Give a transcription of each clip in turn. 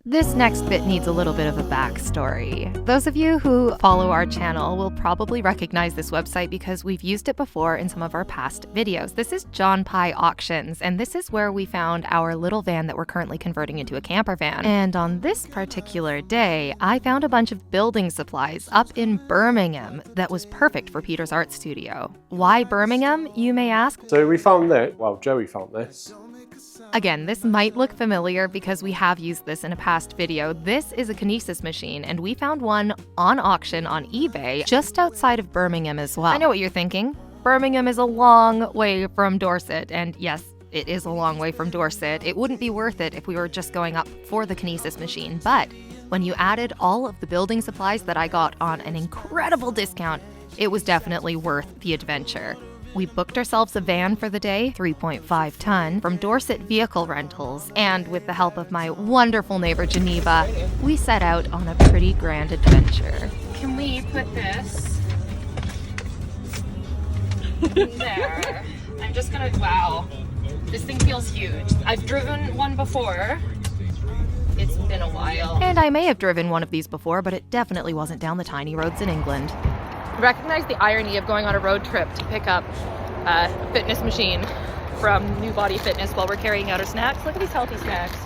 This next bit needs a little bit of a backstory. Those of you who follow our channel will probably recognize this website because we've used it before in some of our past videos. This is John Pye Auctions, and this is where we found our little van that we're currently converting into a camper van. And on this particular day, I found a bunch of building supplies up in Birmingham that was perfect for Peter's art studio. Why Birmingham, you may ask? So we found this, well, Joey found this. Again, this might look familiar because we have used this in a past video. This is a kinesis machine, and we found one on auction on eBay just outside of Birmingham as well. I know what you're thinking. Birmingham is a long way from Dorset, and yes, it is a long way from Dorset. It wouldn't be worth it if we were just going up for the kinesis machine, but when you added all of the building supplies that I got on an incredible discount, it was definitely worth the adventure. We booked ourselves a van for the day, 3.5 ton, from Dorset Vehicle Rentals, and with the help of my wonderful neighbor Geneva, we set out on a pretty grand adventure. Can we put this there? I'm just gonna, wow, this thing feels huge. I've driven one before. It's been a while. And I may have driven one of these before, but it definitely wasn't down the tiny roads in England. Recognize the irony of going on a road trip to pick up a fitness machine from New Body Fitness while we're carrying out our snacks. Look at these healthy snacks.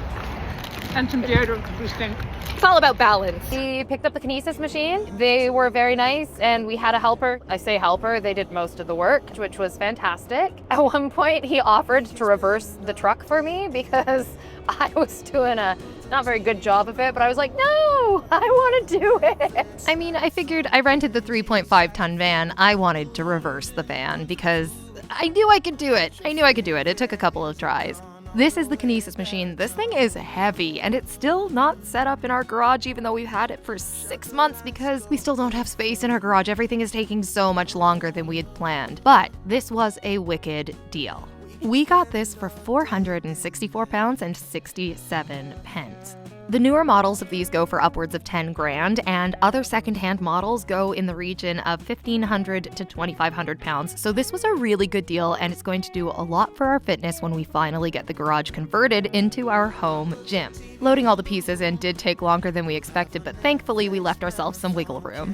And some deodorant because we stink. It's all about balance. We picked up the kinesis machine. They were very nice, and we had a helper. I say helper, they did most of the work, which was fantastic. At one point, he offered to reverse the truck for me because I was doing a not very good job of it, but I was like, no, I want to do it. I mean, I figured I rented the 3.5 ton van. I wanted to reverse the van because I knew I could do it. It took a couple of tries. This is the kinesis machine. This thing is heavy, and it's still not set up in our garage even though we've had it for 6 months because we still don't have space in our garage. Everything is taking so much longer than we had planned. But this was a wicked deal. We got this for £464 and 67 pence. The newer models of these go for upwards of 10 grand, and other secondhand models go in the region of £1,500 to £2,500. So this was a really good deal, and it's going to do a lot for our fitness when we finally get the garage converted into our home gym. Loading all the pieces in did take longer than we expected, but thankfully we left ourselves some wiggle room.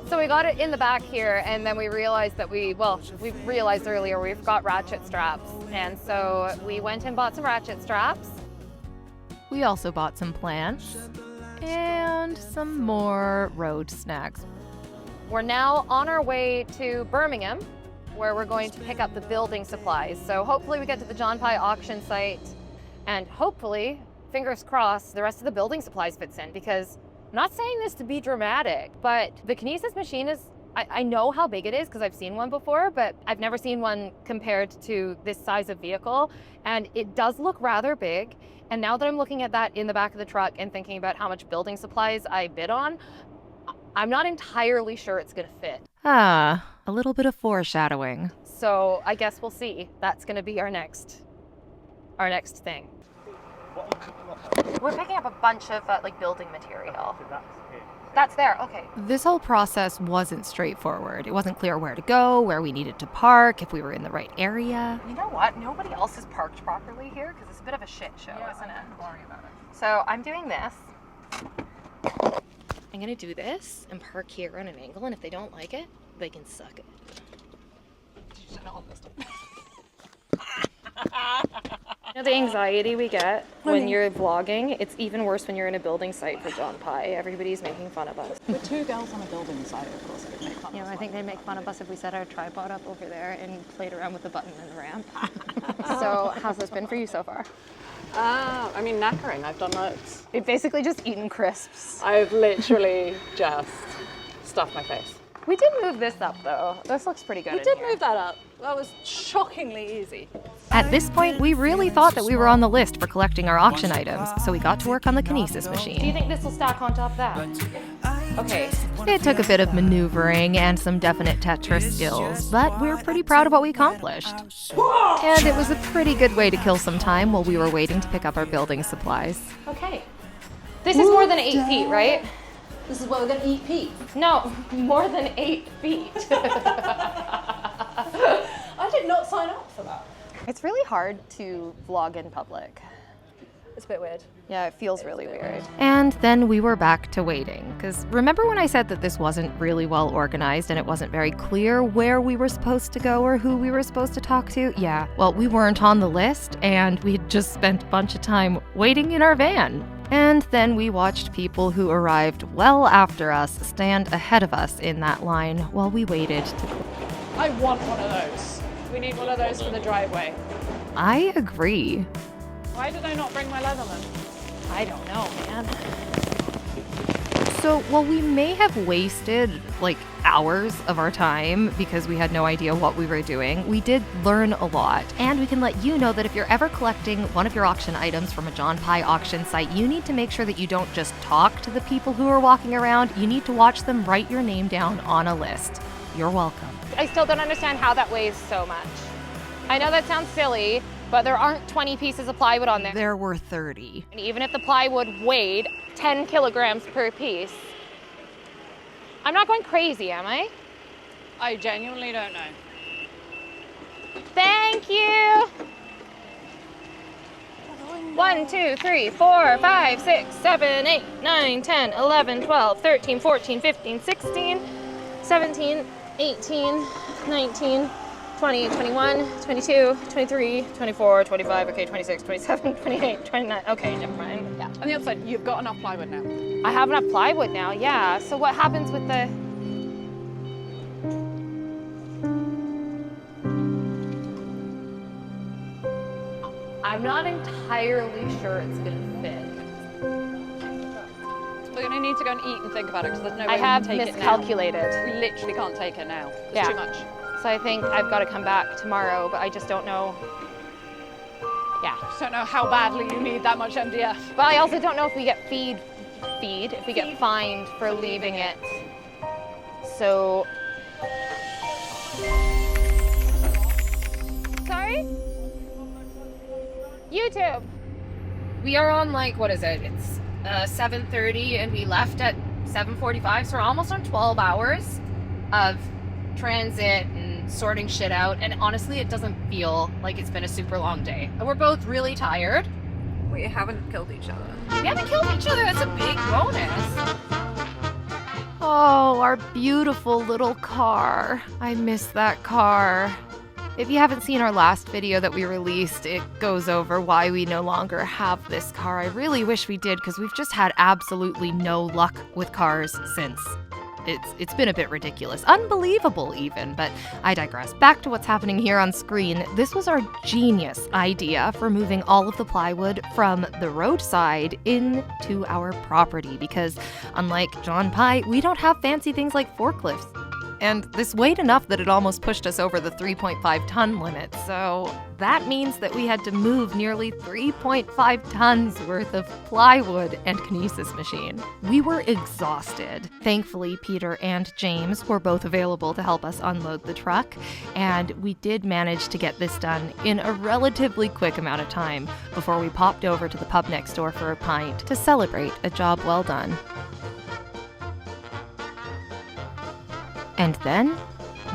So we got it in the back here, and then we realized that we realized earlier we've got ratchet straps. And so we went and bought some ratchet straps. We also bought some plants and some more road snacks. We're now on our way to Birmingham, where we're going to pick up the building supplies. So hopefully we get to the John Pye auction site, and hopefully, fingers crossed, the rest of the building supplies fits in, because I'm not saying this to be dramatic, but the kinesis machine is, I know how big it is because I've seen one before, but I've never seen one compared to this size of vehicle, and it does look rather big. And now that I'm looking at that in the back of the truck and thinking about how much building supplies I bid on, I'm not entirely sure it's gonna fit. A little bit of foreshadowing. So I guess we'll see. That's gonna be our next thing. We're picking up a bunch of building material. That's there, okay. This whole process wasn't straightforward. It wasn't clear where to go, where we needed to park, if we were in the right area. You know what? Nobody else is parked properly here because it's a bit of a shit show, isn't it? Don't worry about it. So I'm doing this. I'm gonna do this and park here on an angle, and if they don't like it, they can suck it. You know the anxiety we get when you're vlogging? It's even worse when you're in a building site for John Pye. Everybody's making fun of us. We're two girls on a building site, of course. They make fun of us. I think they'd make fun of us if we set our tripod up over there and played around with the button and the ramp. So how's this been for you so far? I mean, knackering. I've done loads. We've basically just eaten crisps. I've literally just stuffed my face. We did move this up though. This looks pretty good. We did move that up. That was shockingly easy. At this point, we really thought that we were on the list for collecting our auction items, so we got to work on the kinesis Do you machine. think this will stack on top of that? Okay. It took a bit of maneuvering and some definite Tetris skills, but we're pretty proud of what we accomplished. And it was a pretty good way to kill some time while we were waiting to pick up our building supplies. Okay. This is more than 8 feet, right? This is where we're going to eat Pete. No, more than 8 feet. I did not sign up for that. It's really hard to vlog in public. It's a bit weird. Yeah, it feels really weird. And then we were back to waiting. Because remember when I said that this wasn't really well organized and it wasn't very clear where we were supposed to go or who we were supposed to talk to? Yeah, well, we weren't on the list and we had just spent a bunch of time waiting in our van. And then we watched people who arrived well after us stand ahead of us in that line while we waited to. I want one of those. We need one of those for the driveway. I agree. Why did I not bring my Leatherman? I don't know, man. So, while we may have wasted like hours of our time because we had no idea what we were doing, we did learn a lot. And we can let you know that if you're ever collecting one of your auction items from a John Pye Auctions site, you need to make sure that you don't just talk to the people who are walking around. You need to watch them write your name down on a list. You're welcome. I still don't understand how that weighs so much. I know that sounds silly, but there aren't 20 pieces of plywood on there. There were 30. And even if the plywood weighed 10 kilograms per piece, I'm not going crazy, am I? I genuinely don't know. Thank you. 1, 2, 3, 4, 5, 6, 7, 8, 9, 10, 11, 12, 13, 14, 15, 16, 17, 18, 19, 20, 21, 22, 23, 24, 25, okay, 26, 27, 28, 29, okay, never mind, yeah. On the other side, you've got enough plywood now. I have enough plywood now, yeah. So what happens with the... I'm not entirely sure it's gonna fit. We're gonna need to go and eat and think about it because there's no way I we have can take it now. miscalculated. We literally can't take it now. It's Yeah. too much. So I think I've got to come back tomorrow, but I just don't know. Yeah. Just don't know how badly you need that much MDF. But I also don't know if we get if we get fined for leaving it. So. Sorry? YouTube. We are on like, what is it? It's 7:30 and we left at 7:45, so we're almost on 12 hours of transit and sorting shit out, and honestly it doesn't feel like it's been a super long day. We're both really tired. We haven't killed each other. We haven't killed each other, that's a big bonus. Oh, our beautiful little car. I miss that car. If you haven't seen our last video that we released, it goes over why we no longer have this car. I really wish we did because we've just had absolutely no luck with cars since. It's been a bit ridiculous. Unbelievable even, but I digress. Back to what's happening here on screen. This was our genius idea for moving all of the plywood from the roadside into our property because unlike John Pye, we don't have fancy things like forklifts. And this weighed enough that it almost pushed us over the 3.5 ton limit. So that means that we had to move nearly 3.5 tons worth of plywood and kinesis machine. We were exhausted. Thankfully, Peter and James were both available to help us unload the truck. And we did manage to get this done in a relatively quick amount of time before we popped over to the pub next door for a pint to celebrate a job well done. And then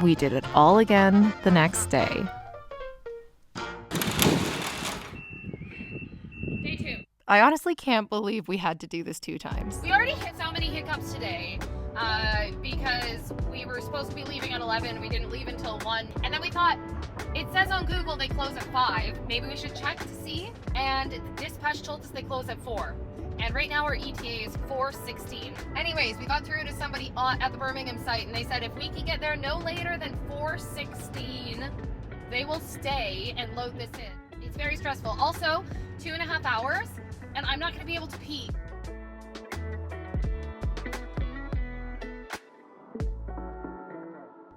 we did it all again the next day. Day 2. I honestly can't believe we had to do this 2 times. We already hit so many hiccups today because we were supposed to be leaving at 11. We didn't leave until 1. And then we thought, it says on Google they close at 5. Maybe we should check to see. And the dispatch told us they close at 4. And right now our ETA is 4:16. Anyways, we got through to somebody at the Birmingham site and they said if we can get there no later than 4:16, they will stay and load this in. It's very stressful. Also, 2.5 hours and I'm not gonna be able to pee.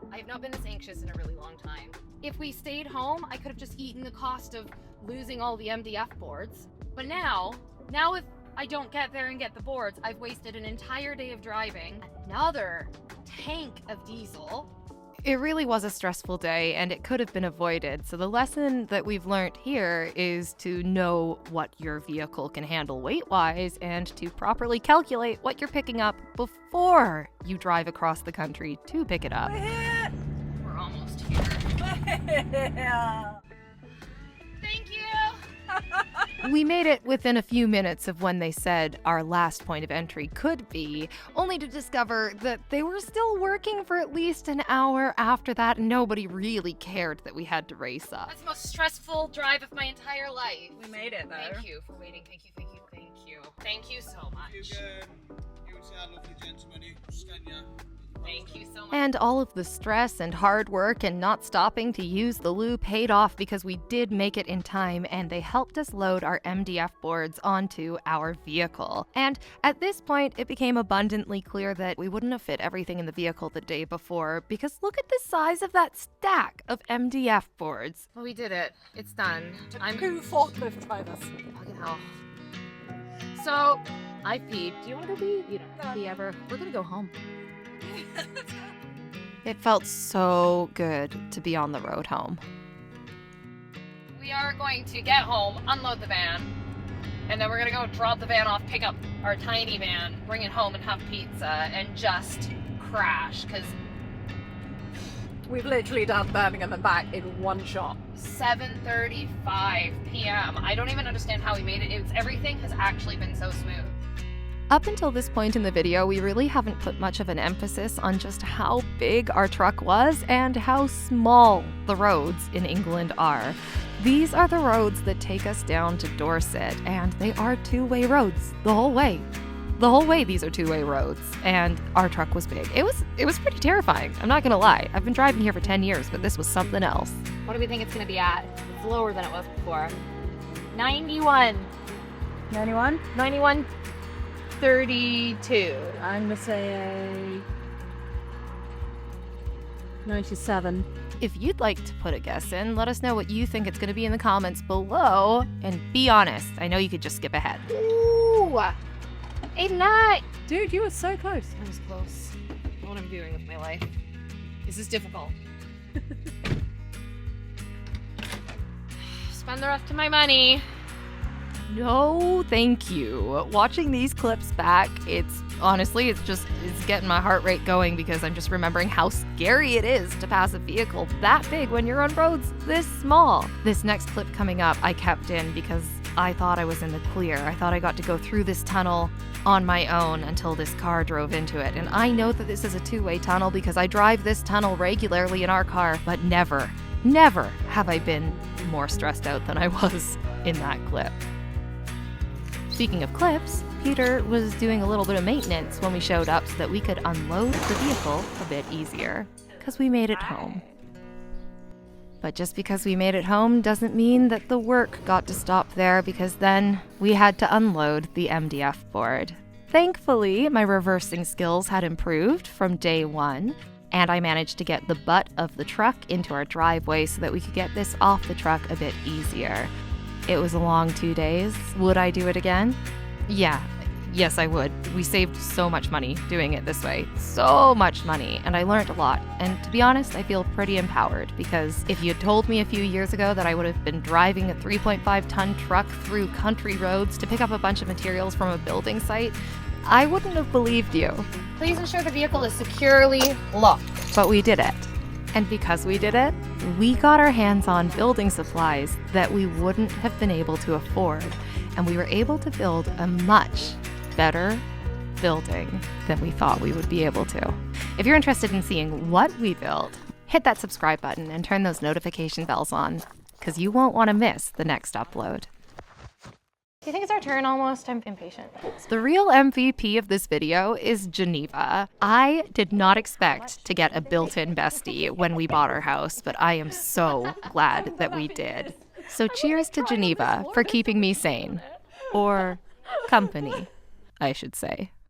I have not been this anxious in a really long time. If we stayed home, I could have just eaten the cost of losing all the MDF boards. But now if I don't get there and get the boards, I've wasted an entire day of driving, another tank of diesel. It really was a stressful day and it could have been avoided. So the lesson that we've learned here is to know what your vehicle can handle weight-wise and to properly calculate what you're picking up before you drive across the country to pick it up. We're almost here. Yeah. Thank you. We made it within a few minutes of when they said our last point of entry could be, only to discover that they were still working for at least an hour after that, and nobody really cared that we had to race up. That's the most stressful drive of my entire life. We made it though. Thank you for waiting. Thank you, thank you, thank you. Thank you so much. You would say our lovely gentleman who scan you. Thank you so much. And all of the stress and hard work and not stopping to use the loo paid off because we did make it in time, and they helped us load our MDF boards onto our vehicle. And at this point, it became abundantly clear that we wouldn't have fit everything in the vehicle the day before, because look at the size of that stack of MDF boards. Well, we did it. It's done. I'm 2 forklift drivers. fucking hell. So, I peed. Do you want to go pee? You don't pee ever. We're gonna go home. It felt so good to be on the road home. We are going to get home, unload the van, and then we're gonna go drop the van off, pick up our tiny van, bring it home and have pizza, and just crash, because We've literally done Birmingham and back in one shot. 7:35 p.m. I don't even understand how we made it. Everything has actually been so smooth. Up until this point in the video, we really haven't put much of an emphasis on just how big our truck was and how small the roads in England are. These are the roads that take us down to Dorset, and they are two-way roads the whole way. The whole way these are two-way roads, and our truck was big. It was pretty terrifying, I'm not gonna lie. I've been driving here for 10 years, but this was something else. What do we think it's gonna be at? It's lower than it was before. 91. 91? 91.32. I'm gonna say 97. If you'd like to put a guess in, let us know what you think it's gonna be in the comments below, and be honest. I know you could just skip ahead. Ooh! 89. Dude, you were so close. I was close. I don't know what I'm doing with my life. This is difficult. Spend the rest of my money. No, thank you. Watching these clips back, it's getting my heart rate going because I'm just remembering how scary it is to pass a vehicle that big when you're on roads this small. This next clip coming up, I kept in because I thought I was in the clear. I thought I got to go through this tunnel on my own until this car drove into it. And I know that this is a two-way tunnel because I drive this tunnel regularly in our car, but never have I been more stressed out than I was in that clip. Speaking of clips, Peter was doing a little bit of maintenance when we showed up so that we could unload the vehicle a bit easier, because we made it home. But just because we made it home doesn't mean that the work got to stop there, because then we had to unload the MDF board. Thankfully, my reversing skills had improved from day one, and I managed to get the butt of the truck into our driveway so that we could get this off the truck a bit easier. It was a long 2 days. Would I do it again? Yes, I would. We saved so much money doing it this way. So much money. And I learned a lot. And to be honest, I feel pretty empowered, because if you had told me a few years ago that I would have been driving a 3.5-ton truck through country roads to pick up a bunch of materials from a building site, I wouldn't have believed you. Please ensure the vehicle is securely locked. But we did it. And because we did it, we got our hands on building supplies that we wouldn't have been able to afford. And we were able to build a much better building than we thought we would be able to. If you're interested in seeing what we built, hit that subscribe button and turn those notification bells on, because you won't want to miss the next upload. Do you think it's our turn almost? I'm impatient. The real MVP of this video is Geneva. I did not expect to get a built-in bestie when we bought our house, but I am so glad that we did. So cheers to Geneva for keeping me sane. Or company, I should say.